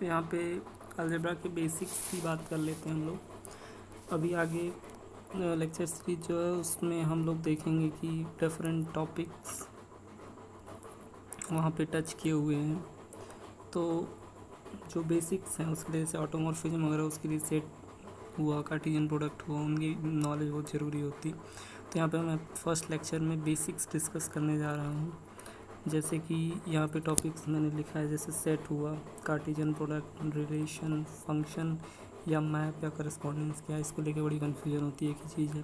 तो यहाँ पे अलजेब्रा के बेसिक्स की बात कर लेते हैं हम लोग। अभी आगे लेक्चर सीरीज जो है उसमें हम लोग देखेंगे कि डिफरेंट टॉपिक्स वहाँ पे टच किए हुए हैं। तो जो बेसिक्स हैं उसके लिए, जैसे ऑटोमॉर्फिज्म वगैरह, उसके लिए सेट हुआ, कार्टेशियन प्रोडक्ट हुआ, उनकी नॉलेज बहुत ज़रूरी होती। तो यहाँ पे मैं फर्स्ट लेक्चर में बेसिक्स डिस्कस करने जा रहा हूँ। जैसे कि यहाँ पे टॉपिक्स मैंने लिखा है, जैसे सेट हुआ, कार्टेशियन प्रोडक्ट, रिलेशन, फंक्शन या मैप या करस्पॉन्डेंस, क्या इसको लेके बड़ी कन्फ्यूजन होती है। एक ही चीज़ है,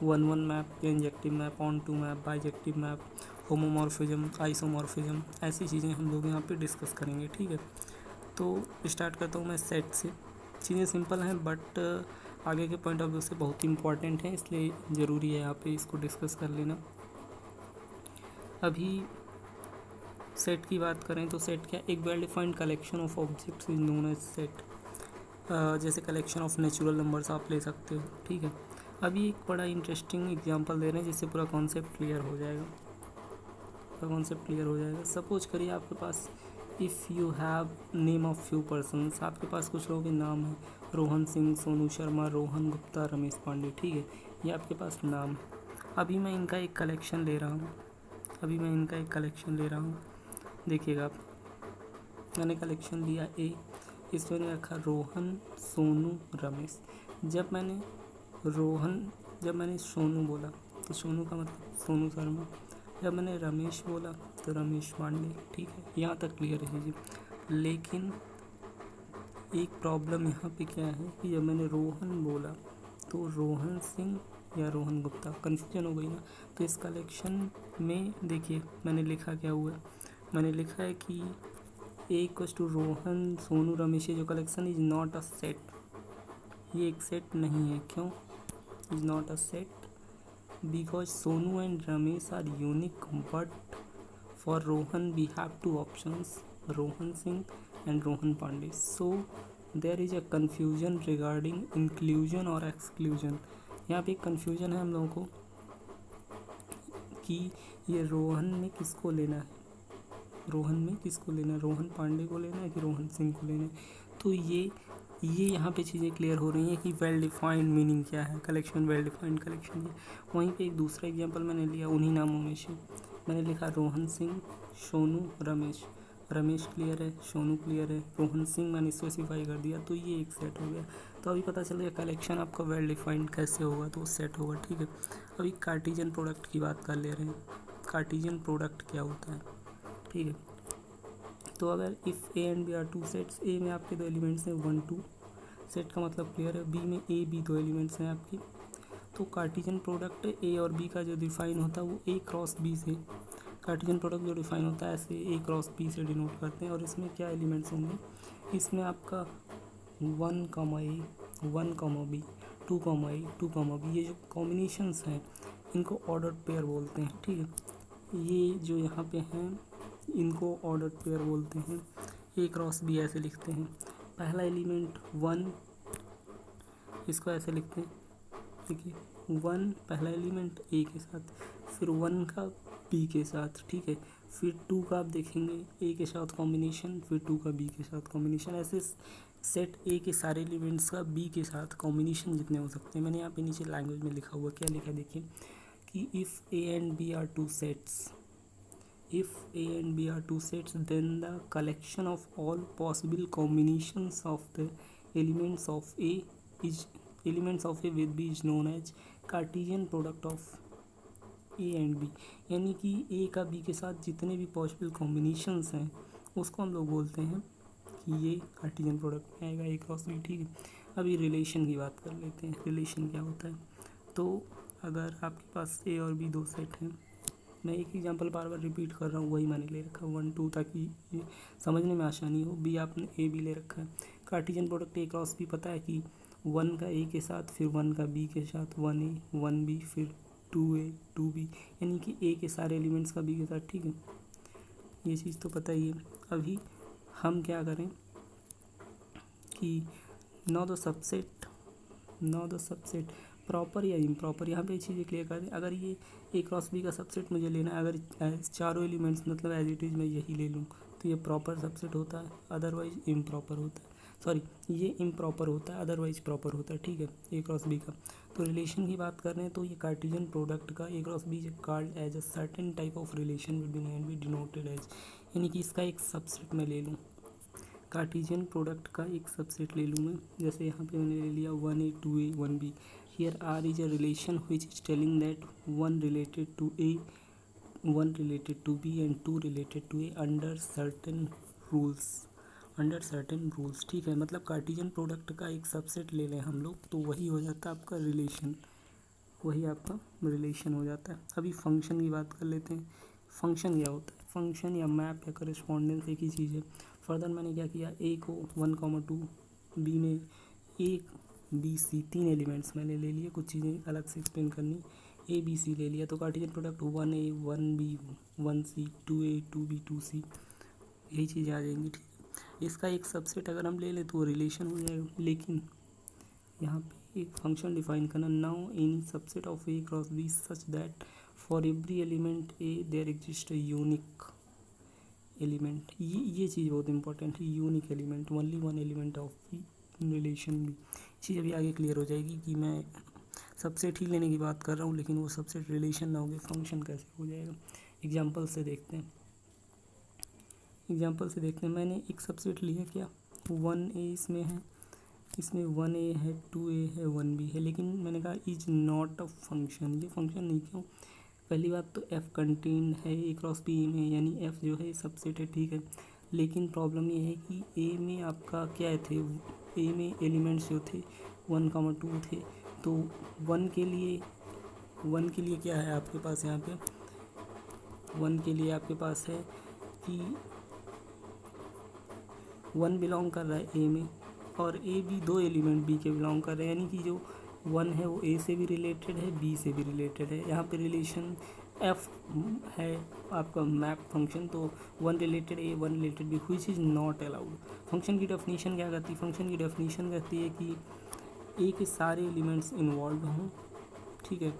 1-1 map, injective map, onto map, bijective map, homomorphism, isomorphism, ऐसी चीज़ें हम लोग यहाँ पे डिस्कस करेंगे। ठीक है, तो स्टार्ट करता हूँ मैं सेट से। चीज़ें सिंपल हैं बट आगे के पॉइंट ऑफ व्यू से बहुत इंपॉर्टेंट हैं, इसलिए ज़रूरी है यहाँ पे इसको डिस्कस कर लेना। अभी सेट की बात करें तो सेट क्या, एक well defined collection of objects is known as set. जैसे कलेक्शन ऑफ नेचुरल नंबर्स आप ले सकते हो। ठीक है, अभी एक बड़ा इंटरेस्टिंग एग्जांपल दे रहे हैं जिससे पूरा कॉन्सेप्ट क्लियर हो जाएगा। सपोज करिए आपके पास, if you have name of few persons, आपके पास कुछ लोगों के नाम हैं, रोहन सिंह, सोनू शर्मा, रोहन गुप्ता, रमेश पांडे। ठीक है, ये आपके पास नाम है। अभी मैं इनका एक कलेक्शन ले रहा हूँ। देखिएगा आप, मैंने कलेक्शन लिया ए, इसमें रखा रोहन, सोनू, रमेश। जब मैंने सोनू बोला तो सोनू का मतलब सोनू शर्मा, जब मैंने रमेश बोला तो रमेश पांडे। ठीक है, यहाँ तक क्लियर है जी। लेकिन एक प्रॉब्लम यहाँ पे क्या है कि जब मैंने रोहन बोला तो रोहन सिंह या रोहन गुप्ता, कन्फ्यूजन हो गई ना। तो इस कलेक्शन में देखिए मैंने लिखा क्या हुआ है, मैंने लिखा है कि A equals to Rohan, Sonu, Ramesh, जो collection is not a set. ये एक सेट नहीं है। क्यों is not a set? Because Sonu and Ramesh are unique, but for Rohan we have two options, Rohan Singh and Rohan Pandey. So there is a confusion regarding inclusion और exclusion. यहाँ पे एक कन्फ्यूजन है हम लोगों को कि ये रोहन में किसको लेना है, रोहन पांडे को लेना है कि रोहन सिंह को लेना है। तो ये यहाँ पे चीज़ें क्लियर हो रही हैं कि वेल डिफाइंड मीनिंग क्या है, कलेक्शन, वेल डिफाइंड कलेक्शन है। वहीं पे एक दूसरा एग्जांपल मैंने लिया उन्हीं नामों में से, मैंने लिखा रोहन सिंह, सोनू, रमेश। रमेश क्लियर है, सोनू क्लियर है, रोहन सिंह मैंने स्पेसिफाई कर दिया, तो ये एक सेट हो गया। तो अभी पता चल गया कलेक्शन आपका वेल डिफाइंड कैसे होगा, तो सेट होगा। ठीक है, अभी कार्टेशियन प्रोडक्ट की बात कर ले रहे हैं। कार्टेशियन प्रोडक्ट क्या होता है? ठीक है, तो अगर if A and B are two sets, A में आपके दो एलिमेंट्स हैं 1 2, सेट का मतलब क्लियर है। बी में ए बी दो एलिमेंट्स हैं आपकी, तो कार्टेशियन प्रोडक्ट ए और बी का जो डिफाइन होता है वो ए क्रॉस बी से, कार्टेशियन प्रोडक्ट जो डिफाइन होता है ऐसे ए क्रॉस बी से डिनोट करते हैं। और इसमें क्या एलिमेंट्स होंगे, इसमें आपका 1 कॉमा ए, 1 कॉमा बी, 2 कॉमा ए, 2 कॉमा बी, ये जो कॉम्बिनेशंस हैं इनको ऑर्डर पेयर बोलते हैं। ठीक है, ये जो यहाँ पे हैं इनको ऑर्डर पेयर बोलते हैं। ए क्रॉस बी ऐसे लिखते हैं, पहला एलिमेंट 1, इसको ऐसे लिखते हैं। देखिए 1 पहला एलिमेंट ए के साथ, फिर 1 का बी के साथ। ठीक है, फिर 2 का आप देखेंगे ए के साथ कॉम्बिनेशन, फिर 2 का बी के साथ कॉम्बिनेशन। ऐसे सेट ए के सारे एलिमेंट्स का बी के साथ कॉम्बिनेशन जितने हो सकते हैं। मैंने यहाँ पे नीचे लैंग्वेज में लिखा हुआ, क्या लिखा देखिए कि if A and B are two sets, if A and B are two sets, then the collection of all possible combinations of the elements of A with B is known as Cartesian product of A and B। यानी कि A का B के साथ जितने भी possible combinations हैं उसको हम लोग बोलते हैं कि ये कार्टेशियन प्रोडक्ट में आएगा, A क्रॉस B। ठीक है, अभी रिलेशन की बात कर लेते हैं। रिलेशन क्या होता है? तो अगर आपके पास A और B दो सेट हैं, मैं एक एग्जांपल बार बार रिपीट कर रहा हूँ, वही मैंने ले रखा है 1 2 ताकि ये समझने में आसानी हो। बी आपने ए बी ले रखा है, Cartesian product A cross B पता है कि 1 का ए के साथ, फिर 1 का बी के साथ, 1 ए 1 बी, फिर 2 ए 2 बी, यानी कि ए के सारे एलिमेंट्स का बी के साथ। ठीक है, ये चीज़ तो पता ही है। अभी हम क्या करें कि नो द सबसेट प्रॉपर या इम्प्रॉपर, यहाँ पे चीज़ें क्लियर कर दें। अगर ये ए क्रॉस बी का सबसेट मुझे लेना है, अगर चारों एलिमेंट्स मतलब एज इट इज़ मैं यही ले लूँ तो ये प्रॉपर सबसेट होता है, अदरवाइज इम्प्रॉपर होता है। सॉरी, ये इम्प्रॉपर होता है, अदरवाइज प्रॉपर होता है। ठीक है, ए क्रॉस बी का। तो रिलेशन की बात कर रहे हैं तो ये कार्टेशियन प्रोडक्ट का A cross B called as a certain type of relation between and B denoted as, यानी कि इसका एक सबसेट मैं ले लूँ, कार्टेशियन प्रोडक्ट का एक सबसेट ले लूँ मैं। जैसे यहाँ पे मैंने ले लिया 1a 2a 1b। Here are is a relation which is telling that 1 related to a, 1 related to B and 2 related to A under certain rules, under certain rules. ठीक है, मतलब कार्टेशियन प्रोडक्ट का एक सबसेट ले लें हम लोग तो वही हो जाता है आपका रिलेशन, वही आपका रिलेशन हो जाता है। अभी फंक्शन की बात कर लेते हैं। फंक्शन क्या होता है? फंक्शन या मैप या करस्पॉन्डेंस एक ही चीज़ है। फर्दर मैंने क्या किया, ए को 1,2, बी में ए बी सी 3 एलिमेंट्स मैंने ले लिए, कुछ चीज़ें अलग से एक्सप्लेन करनी, ए बी सी ले लिया तो Cartesian product 1a 1b 1c 2a 2b 2c, यही चीज़ें आ जाएंगी। ठीक है, इसका एक सबसेट अगर हम ले लें तो रिलेशन हो जाएगा। लेकिन यहाँ पे एक फंक्शन डिफाइन करना, now any subset of A cross B such that for every element A there exist unique element. ये चीज़ बहुत इंपॉर्टेंट है, unique element, only one element of relation भी। चीज़ अभी आगे क्लियर हो जाएगी कि मैं सबसेट ही लेने की बात कर रहा हूँ, लेकिन वो सबसेट रिलेशन ना होगे फंक्शन कैसे हो जाएगा। एग्जांपल से देखते हैं, मैंने एक सबसेट लिया क्या, 1a इसमें है, इसमें 1a है 2a है 1b है, लेकिन मैंने कहा इज नॉट अ फंक्शन। ये फंक्शन नहीं क्यों? पहली बात तो f कंटेन्ड है ए क्रॉस बी में, यानी f जो है सबसेट है। ठीक है, लेकिन प्रॉब्लम ये है कि a में आपका क्या थे, a में एलिमेंट्स जो थे 1,2 थे, तो 1 के लिए क्या है आपके पास, यहाँ पे 1 के लिए आपके पास है कि 1 बिलोंग कर रहा है ए में, और ए भी 2 एलिमेंट बी के बिलोंग कर रहे हैं, यानी कि जो 1 है वो ए से भी रिलेटेड है बी से भी रिलेटेड है। यहाँ पे रिलेशन एफ है आपका मैप फंक्शन, तो 1 related A 1 related B which is not allowed. Function की डेफिनेशन क्या कहती है? फंक्शन की डेफिनेशन कहती है कि ए के सारे एलिमेंट्स इन्वॉल्व हों, ठीक है,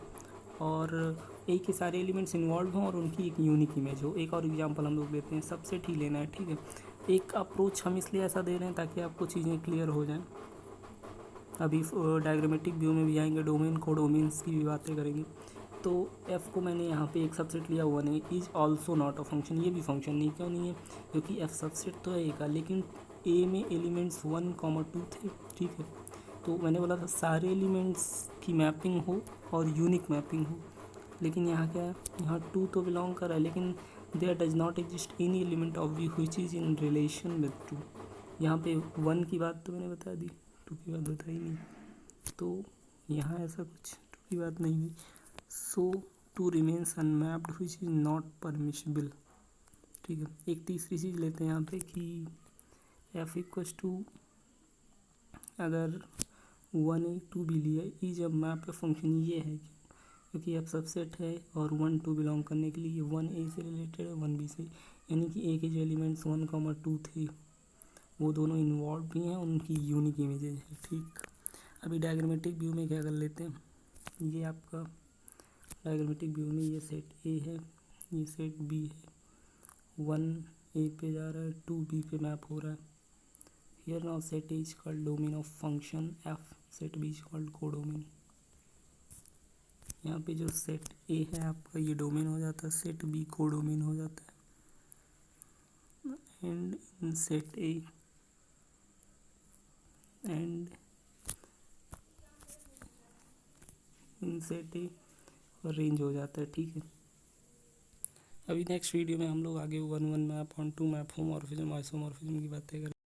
और ए के सारे एलिमेंट्स इन्वॉल्व हों और उनकी एक यूनिक इमेज हो। एक और एग्जांपल हम लोग लेते हैं, सबसेट ही लेना है। ठीक है, एक अप्रोच हम इसलिए ऐसा दे रहे हैं ताकि आपको चीज़ें क्लियर हो जाएं। अभी डायग्रामेटिक व्यू में भी आएंगे, डोमेन कोडोमेन्स की भी बातें करेंगे। तो एफ़ को मैंने यहाँ पे एक सबसेट लिया, 1a is also not a function. ये भी फंक्शन नहीं, क्यों नहीं है? क्योंकि एफ सबसेट तो है ए का, लेकिन ए में एलिमेंट्स 1,2 थे। ठीक है, तो मैंने बोला था सारे एलिमेंट्स की मैपिंग हो और यूनिक मैपिंग हो, लेकिन यहाँ क्या है, यहाँ 2 तो बिलोंग कर रहा है, लेकिन there does not exist any element of V which is in relation with 2। यहाँ पे 1 की बात तो मैंने बता दी, 2 की बात बताई नहीं, तो यहाँ ऐसा कुछ 2 की बात नहीं हुई। सो 2 remains unmapped which is not permissible. ठीक है, एक तीसरी चीज़ लेते हैं यहाँ पे कि एफ इक्वस टू, अगर 1a 2b लिया, इज अ मैप फंक्शन, ये है क्योंकि एफ सबसेट है और 1 2 बिलोंग करने के लिए 1a से रिलेटेड है 1b से, यानी कि ए के जो एलिमेंट्स 1,2 थे वो दोनों इन्वॉल्व भी हैं, उनकी यूनिक इमेजेज है। ठीक, अभी डायग्रामेटिक व्यू में क्या कर लेते हैं, ये आपका डायग्रामेटिक व्यू में ये सेट ए है, ये सेट बी है, 1 ए पे जा रहा है, 2 बी पे मैप हो रहा है। Here now set A is called domain of function F, set B is called codomain. यहाँ पे जो सेट ए है आपका ये डोमेन हो जाता है, सेट बी कोडोमेन हो जाता है। And in set A and in set A range हो जाता है। ठीक है, अभी नेक्स्ट वीडियो में हम लोग आगे 1 1 मैप, 1 2 मैप, होमोमॉर्फिज्म, आइसोमॉर्फिज्म की बातें करेंगे।